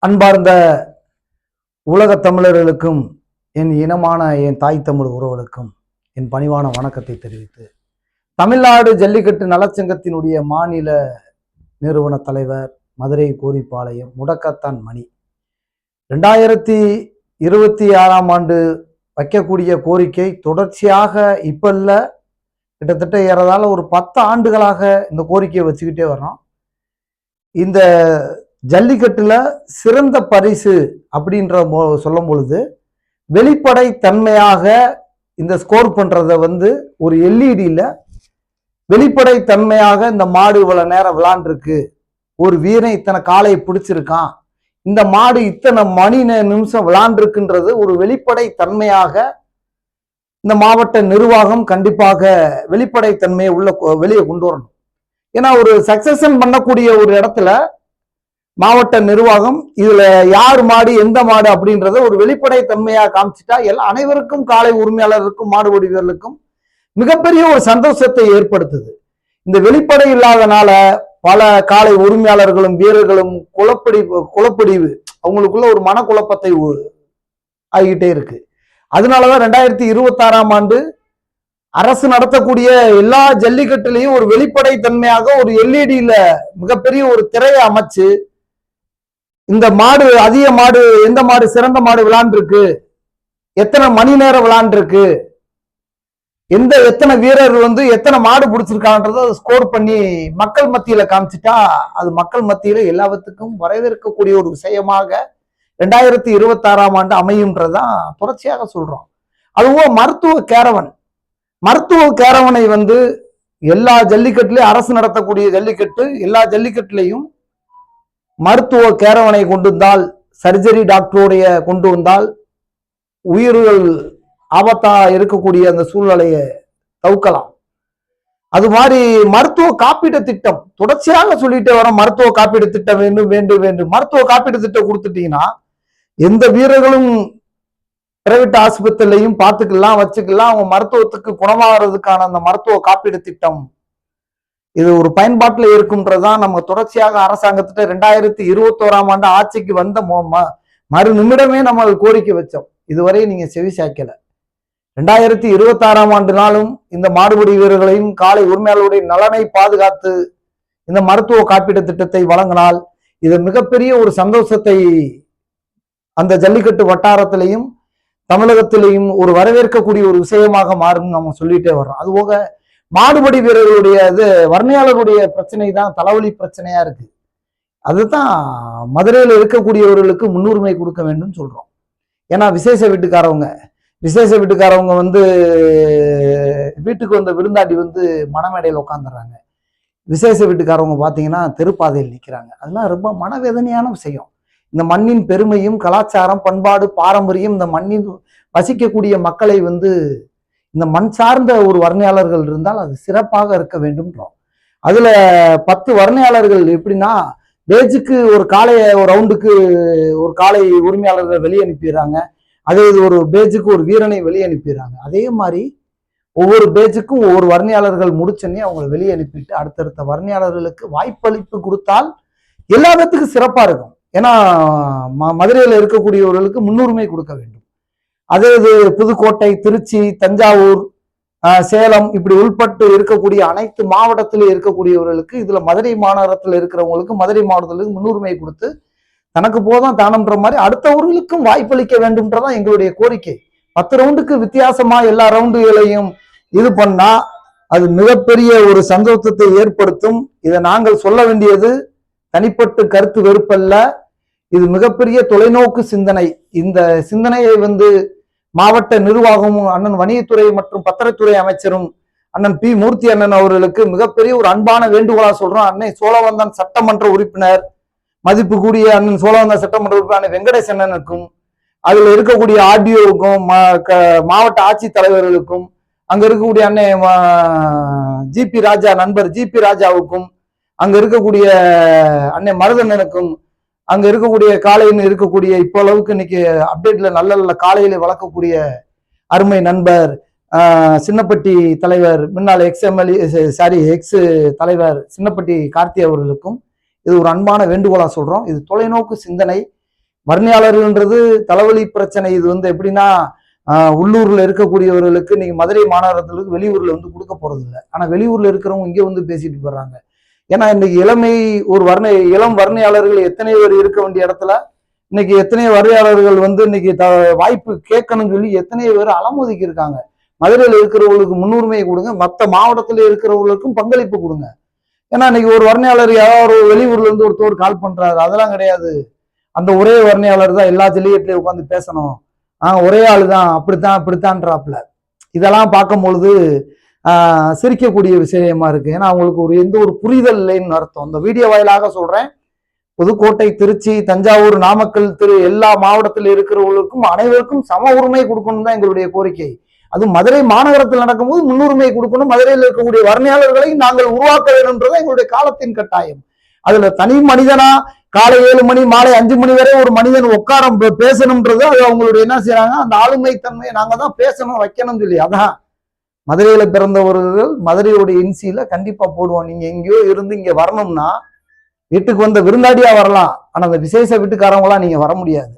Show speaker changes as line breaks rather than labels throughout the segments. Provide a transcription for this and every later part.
அன்பார்ந்த உலக தமிழர்களுக்கும் என் இனமான என் தாய் தமிழ் உறவுகளுக்கும் என் பணிவான வணக்கத்தை தெரிவித்து, தமிழ்நாடு ஜல்லிக்கட்டு நலச்சங்கத்தினுடைய மாநில நிறுவன தலைவர் மதுரை கோரிப்பாளையம் முடக்கத்தான் மணி 2026 வைக்கக்கூடிய கோரிக்கை தொடர்ச்சியாக இப்ப இல்ல, கிட்டத்தட்ட ஏறதால ஒரு 10 ஆண்டுகளாக இந்த கோரிக்கையை வச்சுக்கிட்டே வர்றோம். இந்த ஜல்லிக்கட்டுல சிறந்த பரிசு அப்படின்ற சொல்லும் பொழுது வெளிப்படை தன்மையாக இந்த ஸ்கோர் பண்றத ஒரு எல்இடியில வெளிப்படை தன்மையாக இந்த மாடு இவ்வளவு நேரம் விளாண்டுருக்கு, ஒரு வீரன் இத்தனை காலை பிடிச்சிருக்கான், இந்த மாடு இத்தனை மணி நிமிஷம் விளாண்டுருக்குன்றது ஒரு வெளிப்படை தன்மையாக இந்த மாவட்ட நிர்வாகம் கண்டிப்பாக வெளிப்படை தன்மையை வெளியே கொண்டு வரணும். ஏன்னா ஒரு சக்சஷன் பண்ணக்கூடிய ஒரு இடத்துல மாவட்ட நிர்வாகம் இதுல யார் மாடு எந்த மாடு அப்படின்றத ஒரு வெளிப்படை தன்மையா காமிச்சிட்டா அனைவருக்கும், காலை உரிமையாளருக்கும் மாடுபிடி வீரர்களுக்கும் மிகப்பெரிய ஒரு சந்தோஷத்தை ஏற்படுத்துது. இந்த வெளிப்படை இல்லாதனால பல காலை உரிமையாளர்களும் வீரர்களும் குழப்படிவு அவங்களுக்குள்ள ஒரு மனக்குழப்பத்தை ஆகிட்டே இருக்கு. அதனாலதான் 2026 அரசு நடத்தக்கூடிய எல்லா ஜல்லிக்கட்டுலையும் ஒரு வெளிப்படை தன்மையாக ஒரு எல்இடியில மிகப்பெரிய ஒரு திரையை அமைச்சு இந்த மாடு அதிக மாடு எந்த மாடு சிறந்த மாடு விளாண்டுருக்கு, எத்தனை மணி நேரம் விளாண்டுருக்கு, எத்தனை வீரர் எத்தனை மாடு பிடிச்சிருக்கான்றத ஸ்கோர் பண்ணி மக்கள் மத்தியில காமிச்சிட்டா அது மக்கள் மத்தியில எல்லாத்துக்கும் வரவேற்கக்கூடிய ஒரு விஷயமாக 2026 அமையும்ன்றதான் தொடர்ச்சியாக சொல்றோம். அதுவும் மருத்துவ கேரவனை எல்லா ஜல்லிக்கட்டுலயும் அரசு நடத்தக்கூடிய ஜல்லிக்கட்டு எல்லா ஜல்லிக்கட்டுலையும் மருத்துவ கேரவனை கொண்டு வந்தால், சர்ஜரி டாக்டருடைய கொண்டு வந்தால் உயிர்கள் ஆபத்தா இருக்கக்கூடிய அந்த சூழ்நிலையை தவிர்க்கலாம். அது மாதிரி மருத்துவ காப்பீடு திட்டம் தொடர்ச்சியாக சொல்லிட்டே வர, மருத்துவ காப்பீடு திட்டம் வேண்டும். மருத்துவ காப்பீடு திட்டம் கொடுத்துட்டீங்கன்னா எந்த வீரர்களும் பிரைவேட் ஆஸ்பத்திரிலையும் பார்த்துக்கலாம், வச்சுக்கலாம். அவங்க மருத்துவத்துக்கு குணமாகிறதுக்கான அந்த மருத்துவ காப்பீடு திட்டம் இது ஒரு பயன்பாட்டில் இருக்கும்ன்றதான் நம்ம தொடர்ச்சியாக அரசாங்கத்திட்ட 2021 ஆட்சிக்கு வந்த மறு நிமிடமே நம்ம கோரிக்கை வச்சோம். இதுவரை நீங்க செவி சாய்க்கல. 2026 இந்த மாடுபிடி வீரர்களையும் காலை உரிமையாளருடைய நலனை பாதுகாத்து இந்த மருத்துவ காப்பீடு திட்டத்தை வழங்கினால் இது மிகப்பெரிய ஒரு சந்தோஷத்தை அந்த ஜல்லிக்கட்டு வட்டாரத்திலையும் தமிழகத்திலையும் ஒரு வரவேற்கக்கூடிய ஒரு விஷயமாக மாறும் நம்ம சொல்லிட்டே வர்றோம். அதுபோக மாடுபடி வீரர்களுடைய வர்ணையாளருடைய பிரச்சனை தான் தலைவலி பிரச்சனையா இருக்கு. அதுதான் மதுரையில் இருக்கக்கூடியவர்களுக்கு முன்னுரிமை கொடுக்க வேண்டும் சொல்றோம். ஏன்னா விசேஷ வீட்டுக்காரவங்க வீட்டுக்கு வந்த விருந்தாடி மனமேடையில் உட்காந்துடுறாங்க. விசேஷ வீட்டுக்காரவங்க பார்த்தீங்கன்னா தெருப்பாதையில் நிற்கிறாங்க. அதெல்லாம் ரொம்ப மனவேதனையான விஷயம். இந்த மண்ணின் பெருமையும் கலாச்சாரம் பண்பாடு பாரம்பரியம் இந்த மண்ணில் வசிக்கக்கூடிய மக்களை இந்த மண் சார்ந்த ஒரு வர்ணையாளர்கள் இருந்தால் அது சிறப்பாக இருக்க வேண்டும்ன்றோம். அதுல 10 வர்ணையாளர்கள் எப்படின்னா, பேஜுக்கு ஒரு ரவுண்டுக்கு ஒரு காலை உரிமையாளர்கள் வெளியே அனுப்பிடுறாங்க. அதே ஒரு பேஜுக்கு ஒரு வீரனை வெளியே அனுப்பிடுறாங்க. அதே மாதிரி ஒவ்வொரு பேஜுக்கும் ஒவ்வொரு வர்ணையாளர்கள் முடிச்சோன்னே அவங்களை வெளியே அனுப்பிட்டு அடுத்தடுத்த வர்ணையாளர்களுக்கு வாய்ப்பளிப்பு கொடுத்தால் எல்லா விதத்துக்கும் சிறப்பா இருக்கும். ஏன்னா மதுரையில் இருக்கக்கூடியவர்களுக்கு முன்னுரிமை கொடுக்க வேண்டும். அதே இது புதுக்கோட்டை, திருச்சி, தஞ்சாவூர், சேலம் இப்படி உள்பட்டு இருக்கக்கூடிய அனைத்து மாவட்டத்தில் இருக்கக்கூடியவர்களுக்கு இதுல மதுரை மாநகரத்தில் இருக்கிறவங்களுக்கு மதுரை மாவட்டத்திற்கு முன்னுரிமை கொடுத்து தனக்கு போதும் தானம்ன்ற மாதிரி அடுத்தவர்களுக்கும் வாய்ப்பளிக்க வேண்டும்ன்றதான் எங்களுடைய கோரிக்கை. 10 ரவுண்டுக்கு வித்தியாசமா எல்லா ரவுண்டுகளையும் இது பண்ணா அது மிகப்பெரிய ஒரு சந்தோஷத்தை ஏற்படுத்தும். இதை நாங்கள் சொல்ல வேண்டியது தனிப்பட்டு கருத்து வெறுப்பல்ல, இது மிகப்பெரிய தொலைநோக்கு சிந்தனை. இந்த சிந்தனையை மாவட்ட நிர்வாகமும் அண்ணன் வணிகத்துறை மற்றும் பத்திரத்துறை அமைச்சரும் அண்ணன் பி மூர்த்தி அண்ணன் அவர்களுக்கு மிகப்பெரிய ஒரு அன்பான வேண்டுகோளா சொல்றோம். அன்னை சோழவந்தான் சட்டமன்ற உறுப்பினர் மதிப்பு கூடிய அண்ணன் சோழவந்தான் சட்டமன்ற உறுப்பினர் வெங்கடேஷ் அண்ணனுக்கும் அதுல இருக்கக்கூடிய ஆர்டிஓவுக்கும் மாவட்ட ஆட்சித்தலைவர்களுக்கும் அங்க இருக்கக்கூடிய அன்னை ஜிபி ராஜா நண்பர் ஜிபி ராஜாவுக்கும் அங்க இருக்கக்கூடிய அன்னை மருதண்ணனுக்கும் அங்க இருக்கக்கூடிய காலையில் இருக்கக்கூடிய இப்போ அளவுக்கு இன்னைக்கு அப்டேட்ல நல்ல நல்ல காலையில வளர்க்கக்கூடிய அருமை நண்பர் சின்னப்பட்டி தலைவர் முன்னாள் எக்ஸ் தலைவர் சின்னப்பட்டி கார்த்தி அவர்களுக்கும் இது ஒரு அன்பான வேண்டுகோளா சொல்றோம். இது தொலைநோக்கு சிந்தனை. வர்ணியாளர்கள்ன்றது தலைவலி பிரச்சனை. இது வந்து எப்படின்னா உள்ளூர்ல இருக்கக்கூடியவர்களுக்கு இன்னைக்கு மதுரை மாநகரத்துக்கு வெளியூர்ல வந்து கொடுக்க போறது இல்லை. ஆனா வெளியூர்ல இருக்கிறவங்க இங்க வந்து பேசிட்டு போடுறாங்க. ஏன்னா இன்னைக்கு ஒரு இளம் வர்ணியாளர்கள் எத்தனை பேர் இருக்க வேண்டிய இடத்துல இன்னைக்கு எத்தனை வர்ணியாளர்கள் வந்து இன்னைக்கு வாய்ப்பு கேட்கணும்னு சொல்லி எத்தனை பேர் அலமோதிக்கு இருக்காங்க. மதுரையில் இருக்கிறவங்களுக்கு முன்னுரிமை கொடுங்க, மற்ற மாவட்டத்தில் இருக்கிறவங்களுக்கும் பங்களிப்பு கொடுங்க. ஏன்னா இன்னைக்கு ஒரு வர்ணியாளர் யாராவது ஒரு வெளியூர்ல இருந்து ஒருத்தர் கால் பண்றாரு, அதெல்லாம் கிடையாது. அந்த ஒரே வர்ணியாளர் தான் எல்லா ஜல்லிக்கட்டுலயும் உட்காந்து பேசணும், ஒரே ஆளு தான், அப்படித்தான்றாப்ல. இதெல்லாம் பார்க்கும் பொழுது சிரிக்கக்கூடிய விஷயமா இருக்கு. ஏன்னா அவங்களுக்கு எந்த ஒரு புரிதல் இல்லைன்னு அர்த்தம். அந்த வீடியோ வாயிலாக சொல்றேன். புதுக்கோட்டை, திருச்சி, தஞ்சாவூர், நாமக்கல், எல்லா மாவட்டத்தில் இருக்கிறவர்களுக்கும் அனைவருக்கும் சம உரிமை கொடுக்கணும் தான் எங்களுடைய கோரிக்கை. அது மதுரை மாநகரத்தில் நடக்கும்போது முன்னுரிமை கொடுக்கணும். மதுரையில் இருக்கக்கூடிய வர்ணியாளர்களை நாங்கள் உருவாக்க வேணும்ன்றதான் எங்களுடைய காலத்தின் கட்டாயம். அதுல தனி மனிதனா காலை 7 மணி மாலை 5 மணி வரை ஒரு மனிதன் உட்கார பேசணும்ன்றது அது அவங்களுடைய என்ன செய்யறாங்க, அந்த ஆளுமை தன்மையை நாங்க தான் பேசணும் வைக்கணும் சொல்லி. அதான் மதுரையில பிறந்தவர்கள் மதுரையோடைய இன்சியில கண்டிப்பா போடுவோம். நீங்க எங்கேயோ இருந்து இங்க வரணும்னா வீட்டுக்கு வந்த விருந்தாடியா வரலாம், ஆனா அந்த விசேஷ வீட்டுக்காரவங்களா நீங்க வர முடியாது.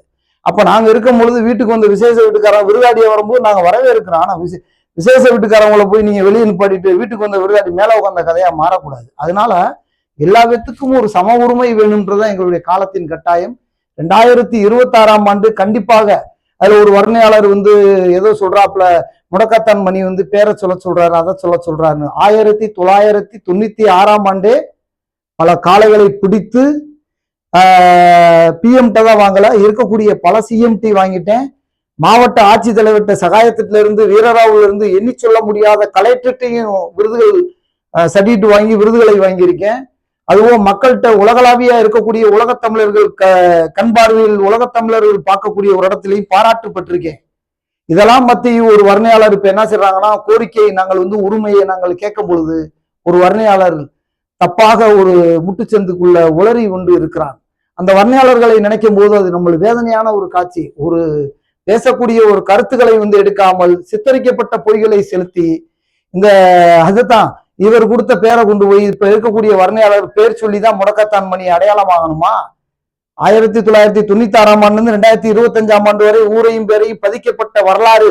அப்ப நாங்க இருக்கும் பொழுது வீட்டுக்கு வந்த விசேஷ வீட்டுக்காரங்க விருதாடியா வரும்போது நாங்க வரவே இருக்கிறோம். ஆனா விசேஷ வீட்டுக்காரவங்களை போய் நீங்க வெளியே நிப்பாட்டிட்டு வீட்டுக்கு வந்த விருதாடி மேல உட்காந்த கதையா மாறக்கூடாது. அதனால எல்லா விதத்துக்கும் ஒரு சம உரிமை வேணும்ன்றதான் எங்களுடைய காலத்தின் கட்டாயம். 2026ஆம் ஆண்டு கண்டிப்பாக அதுல ஒரு வர்ணையாளர் வந்து ஏதோ சொல்றாப்புல, முடக்கத்தான் மணி வந்து பேரை சொல்றாரு, அதை சொல்றாரு. 1996ஆம் ஆண்டே பல காளைகளை பிடித்து பிஎம்ட தான் வாங்கல, இருக்கக்கூடிய பல சிஎம்டி வாங்கிட்டேன். மாவட்ட ஆட்சித்தலைவர்கிட்ட சகாயத்தில இருந்து வீரராவுல இருந்து எண்ணி சொல்ல முடியாத கலெக்டர்ட்டையும் விருதுகள் சர்டிஃபிகேட் வாங்கி விருதுகளை வாங்கியிருக்கேன். அதுவும் மக்கள்கிட்ட உலகளாவியா இருக்கக்கூடிய உலகத்தமிழர்கள் கண்பார்வையில் உலகத்தமிழர்கள் பார்க்கக்கூடிய ஒரு இடத்துலையும் பாராட்டு பெற்றிருக்கேன். இதெல்லாம் மத்திய ஒரு வர்ணையாளர் இப்ப என்ன செய்றாங்கன்னா, கோரிக்கையை நாங்கள் வந்து உரிமையை நாங்கள் கேட்கும் பொழுது ஒரு வர்ணையாளர் தப்பாக ஒரு முட்டுச்சந்துக்குள்ள உளறி கொண்டு இருக்கிறான். அந்த வர்ணையாளர்களை நினைக்கும் போது அது நம்மளுக்கு வேதனையான ஒரு காட்சி. ஒரு பேசக்கூடிய ஒரு கருத்துக்களை வந்து எடுக்காமல் சித்தரிக்கப்பட்ட பொய்களை செலுத்தி இந்த அதுதான் இவர் கொடுத்த பேரை கொண்டு போய் இப்ப இருக்கக்கூடிய வர்ணையாளர் பேர் சொல்லிதான் முடக்கத்தான் மணி அடையாளம் ஆகணுமா? 1996ஆம் ஆண்டு 2025ஆம் ஆண்டு வரை ஊரையும் பேரையும் பதிக்கப்பட்ட வரலாறு.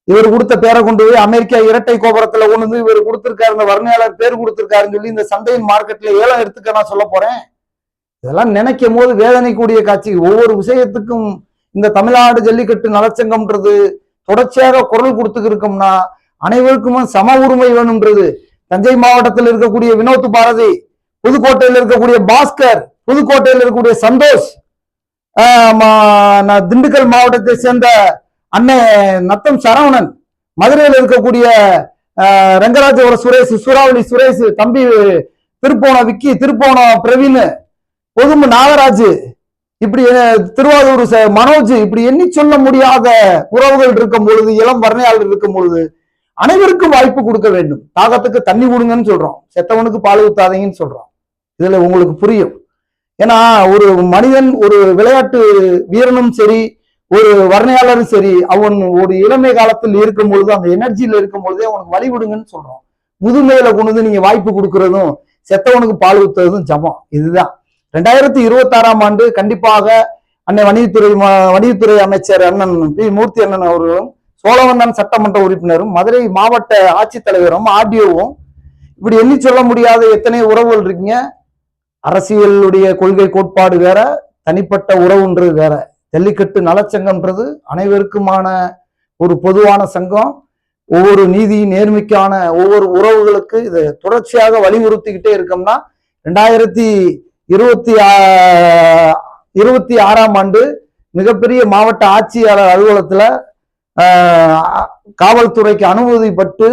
இவர் கொடுத்த பேரை கொண்டு போய் அமெரிக்கா இரட்டை கோபுரத்துல கொண்டு வந்து இவர் கொடுத்திருக்காரு, இந்த வர்ணையாளர் பேர் கொடுத்திருக்காருன்னு சொல்லி இந்த சந்தையின் மார்க்கெட்ல ஏலம் எடுத்துக்க நான் சொல்ல போறேன். இதெல்லாம் நினைக்கும் போது வேதனை கூடிய காட்சி. ஒவ்வொரு விஷயத்துக்கும் இந்த தமிழ்நாடு ஜல்லிக்கட்டு நலச்சங்கம்ன்றது தொடர்ச்சியாக குரல் கொடுத்துக்கு இருக்கோம்னா அனைவருக்கும் சம உரிமை வேணும்ன்றது. தஞ்சை மாவட்டத்தில் இருக்கக்கூடிய வினோத் பாரதி, புதுக்கோட்டையில் இருக்கக்கூடிய பாஸ்கர், புதுக்கோட்டையில் இருக்கக்கூடிய சந்தோஷ், திண்டுக்கல் மாவட்டத்தை சேர்ந்த அண்ணன் நத்தம் சரவணன், மதுரையில் இருக்கக்கூடிய ரங்கராஜபுர சுரேஷ், சூறாவளி சுரேஷ், தம்பி திருப்போணம் விக்கி, திருப்போணம் பிரவீன், பொதுமு நாகராஜ், இப்படி திருவாரூர் மனோஜ், இப்படி எண்ணி சொல்ல முடியாத உறவுகள் இருக்கும் பொழுது, இளம் வர்ணையாளர் இருக்கும் பொழுது அனைவருக்கும் வாய்ப்பு கொடுக்க வேண்டும். தாகத்துக்கு தண்ணி கொடுங்கன்னு சொல்றோம், செத்தவனுக்கு பால் ஊத்தாதீங்கன்னு சொல்றோம். இதுல உங்களுக்கு புரியும். ஏன்னா ஒரு மனிதன் ஒரு விளையாட்டு வீரனும் சரி ஒரு வர்ணையாளரும் சரி அவன் ஒரு இளமை காலத்தில் இருக்கும் பொழுது அந்த எனர்ஜியில இருக்கும் பொழுதே அவனுக்கு வழி விடுங்கன்னு சொல்றோம். முதுமையில கொண்டு வந்து நீங்க வாய்ப்பு கொடுக்கறதும் செத்தவனுக்கு பால் ஊத்துறதும் சமம். இதுதான் 2026ஆம் ஆண்டு கண்டிப்பாக அன்னை வணிகத்துறை அமைச்சர் அண்ணன் பி மூர்த்தி அண்ணன் அவர்களும் சோழவந்தான் சட்டமன்ற உறுப்பினரும் மதுரை மாவட்ட ஆட்சித்தலைவரும் ஆர்டிஓவும் இப்படி எண்ணி சொல்ல முடியாத எத்தனை உறவுகள் இருக்கீங்க. அரசியலுடைய கொள்கை கோட்பாடு வேற, தனிப்பட்ட உறவுன்றது வேற. ஜல்லிக்கட்டு நலச்சங்கம்ன்றது அனைவருக்குமான ஒரு பொதுவான சங்கம். ஒவ்வொரு நீதி நேர்மைக்கான ஒவ்வொரு உறவுகளுக்கு இதை தொடர்ச்சியாக வலியுறுத்திக்கிட்டே இருக்கோம்னா 2026ஆம் ஆண்டு மிகப்பெரிய மாவட்ட ஆட்சியாளர் அலுவலகத்துல காவல்துறைக்கு அனுமதிப்பட்டு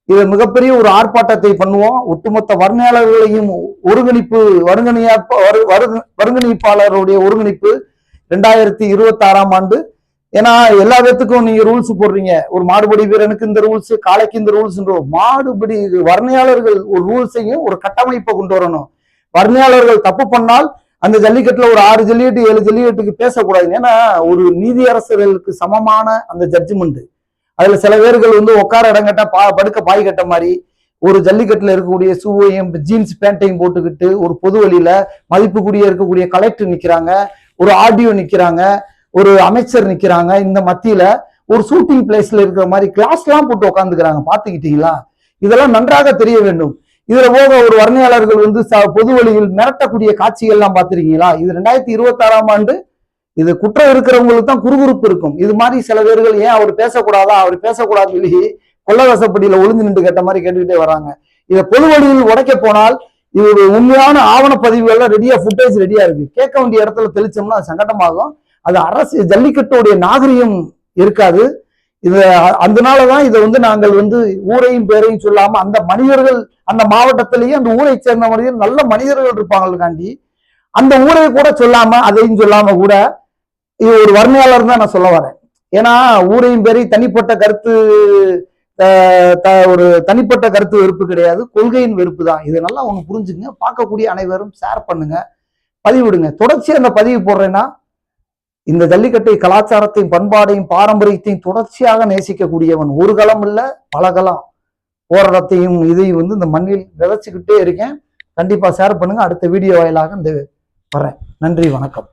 இது மிகப்பெரிய ஒரு ஆர்ப்பாட்டத்தை பண்ணுவோம். ஒட்டுமொத்த வர்ணையாளர்களையும் ஒருங்கிணைப்பாளருடைய ஒருங்கிணைப்பு 2026ஆம் ஆண்டு. ஏன்னா எல்லா பேத்துக்கும் நீங்க ரூல்ஸ் போடுறீங்க. ஒரு மாடுபடி வீரனுக்கு இந்த ரூல்ஸ், காளைக்கு இந்த ரூல்ஸ், மாடுபடி வர்ணையாளர்கள் ஒரு ரூல்ஸையும் ஒரு கட்டமைப்பை கொண்டு வரணும். வர்ணையாளர்கள் தப்பு பண்ணால் அந்த ஜல்லிக்கட்டுல ஒரு 6 ஜல்லிக்கட்டு 7 ஜல்லிக்கட்டுக்கு பேசக்கூடாது. ஏன்னா ஒரு நீதியரசர்களுக்கு சமமான அந்த ஜட்ஜ்மெண்ட். அதுல சில பேர்கள் வந்து உட்கார இடங்கட்ட படுக்க பாய் கட்ட மாதிரி ஒரு ஜல்லிக்கட்டுல இருக்கக்கூடிய ஷூவையும் ஜீன்ஸ் பேண்ட்டையும் போட்டுக்கிட்டு ஒரு பொது வழியில மதிப்பு கூடிய இருக்கக்கூடிய கலெக்டர் நிக்கிறாங்க, ஒரு ஆடியோ நிக்கிறாங்க, ஒரு அமைச்சர் நிக்கிறாங்க, இந்த மத்தியில ஒரு ஷூட்டிங் பிளேஸ்ல இருக்கிற மாதிரி கிளாஸ் எல்லாம் போட்டு உட்காந்துக்கிறாங்க. பாத்துக்கிட்டீங்களா? இதெல்லாம் நன்றாக தெரிய வேண்டும். இதுல போக ஒரு வர்ணையாளர்கள் வந்து பொது வழியில் மிரட்டக்கூடிய காட்சிகள் எல்லாம் பாத்திருக்கீங்களா? இது 2026ஆம் ஆண்டு. இது குற்றம் இருக்கிறவங்களுக்கு தான் குறுகுறுப்பு இருக்கும். இது மாதிரி சில பேர்கள் ஏன் அவர் பேசக்கூடாதா, அவர் பேசக்கூடாதுன்னு சொல்லி கொள்ளவசப்படியில ஒளிஞ்சு நின்று கேட்ட மாதிரி கேட்டுக்கிட்டே வராங்க. இதை பொது வழியில் உடைக்க போனால் இது ஒரு உண்மையான ஆவணப்பதிவுகள்லாம் ரெடியா, ஃபுட்டேஜ் ரெடியா இருக்கு. கேட்க வேண்டிய இடத்துல தெளிச்சோம்னா அது சங்கடமாகும். அது அரசு ஜல்லிக்கட்டுடைய நாகரிகம் இருக்காது. இது அதனாலதான் இதை வந்து நாங்கள் வந்து ஊரையும் பேரையும் சொல்லாம அந்த மனிதர்கள் அந்த மாவட்டத்திலேயே அந்த ஊரை சேர்ந்த மனிதர்கள் நல்ல மனிதர்கள் இருப்பாங்களுக்காண்டி அந்த ஊரை கூட சொல்லாம அதையும் சொல்லாம கூட இது ஒரு வர்ணையாளர் தான் நான் சொல்ல வரேன். ஏன்னா ஊரையும் பேரையும் தனிப்பட்ட கருத்து ஒரு தனிப்பட்ட கருத்து வெறுப்பு கிடையாது, கொள்கையின் வெறுப்பு தான். இது நல்லா ஒண்ணு புரிஞ்சுங்க. பார்க்கக்கூடிய அனைவரும் ஷேர் பண்ணுங்க, பதிவிடுங்க. தொடர்ச்சியா அந்த பதிவு போடுறேன்னா இந்த ஜல்லிக்கட்டை கலாச்சாரத்தையும் பண்பாடையும் பாரம்பரியத்தையும் தொடர்ச்சியாக நேசிக்கக்கூடியவன். ஒரு களம் இல்ல பல களம் போராட்டத்தையும் இதையும் வந்து இந்த மண்ணில் விதைச்சுக்கிட்டே இருக்கேன். கண்டிப்பா ஷேர் பண்ணுங்க. அடுத்த வீடியோ வாயிலாக இந்த வரேன். நன்றி, வணக்கம்.